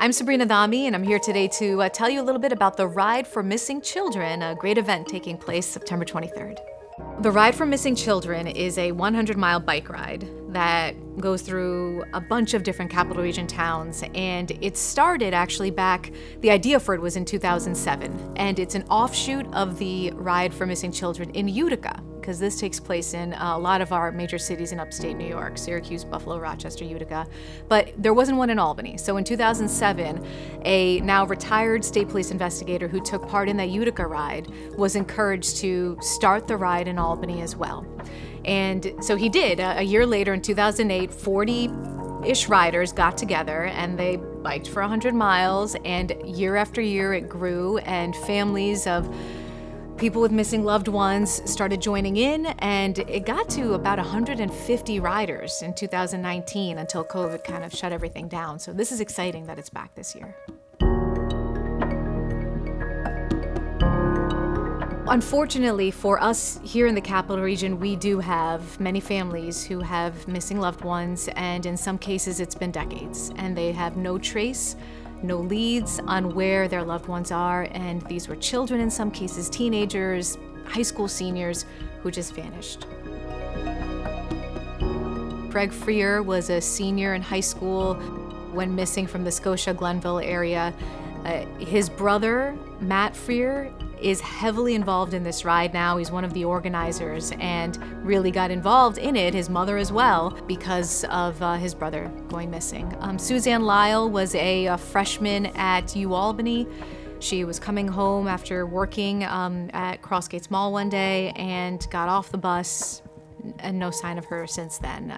I'm Sabrina Dhami, and I'm here today to tell you a little bit about the Ride for Missing Children, a great event taking place September 23rd. The Ride for Missing Children is a 100-mile bike ride that goes through a bunch of different Capital Region towns, and it started actually back, the idea for it was in 2007, and it's an offshoot of the Ride for Missing Children in Utica, because this takes place in a lot of our major cities in upstate New York, Syracuse, Buffalo, Rochester, Utica, but there wasn't one in Albany. So in 2007, a now retired state police investigator who took part in that Utica ride was encouraged to start the ride in Albany as well. And so he did. A year later, in 2008, 40-ish riders got together and they biked for 100 miles, and year after year it grew, and families of people with missing loved ones started joining in, and it got to about 150 riders in 2019 until COVID kind of shut everything down. So this is exciting that it's back this year. Unfortunately for us here in the Capital Region, we do have many families who have missing loved ones, and in some cases it's been decades, and they have no trace, no leads on where their loved ones are, and these were children, in some cases teenagers, high school seniors who just vanished. Greg Freer was a senior in high school when missing from the Scotia-Glenville area. His brother, Matt Freer, is heavily involved in this ride now. He's one of the organizers and really got involved in it, his mother as well, because of his brother going missing. Suzanne Lyle was a freshman at UAlbany. She was coming home after working at Crossgates Mall one day and got off the bus, and no sign of her since then.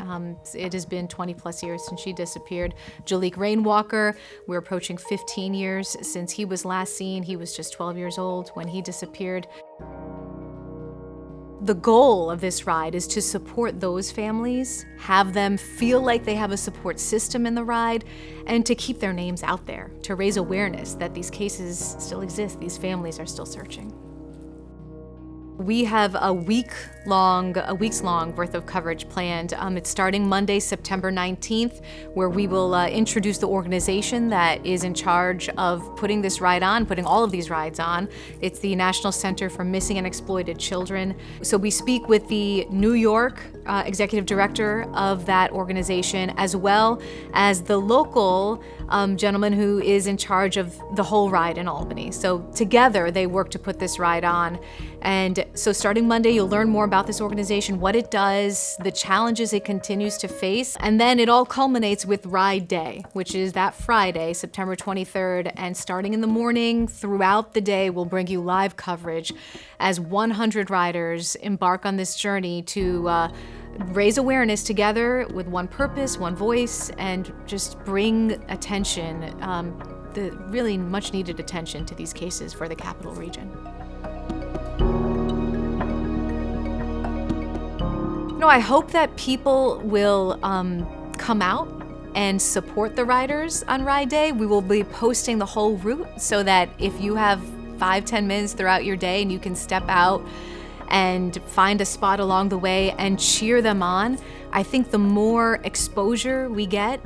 It has been 20 plus years since she disappeared. Jaleek Rainwalker, we're approaching 15 years since he was last seen. He was just 12 years old when he disappeared. The goal of this ride is to support those families, have them feel like they have a support system in the ride, and to keep their names out there, to raise awareness that these cases still exist, these families are still searching. We have a week's long worth of coverage planned. It's starting Monday, September 19th, where we will introduce the organization that is in charge of putting this ride on, putting all of these rides on. It's the National Center for Missing and Exploited Children. So we speak with the New York executive director of that organization, as well as the local gentleman who is in charge of the whole ride in Albany. So together they work to put this ride on. And so starting Monday, you'll learn more about this organization, what it does, the challenges it continues to face, and then it all culminates with Ride Day, which is that Friday, September 23rd, and starting in the morning, throughout the day, we'll bring you live coverage as 100 riders embark on this journey to raise awareness together with one purpose, one voice, and just bring attention, the really much needed attention to these cases for the Capital Region. No, I hope that people will come out and support the riders on Ride Day. We will be posting the whole route so that if you have 5-10 minutes throughout your day and you can step out and find a spot along the way and cheer them on, I think the more exposure we get,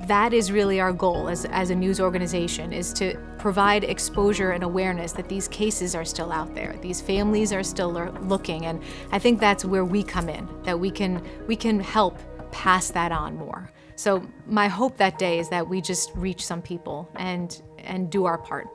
that is really our goal as a news organization, is to provide exposure and awareness that these cases are still out there. These families are still looking, and I think that's where we come in, that we can help pass that on more. So my hope that day is that we just reach some people and do our part.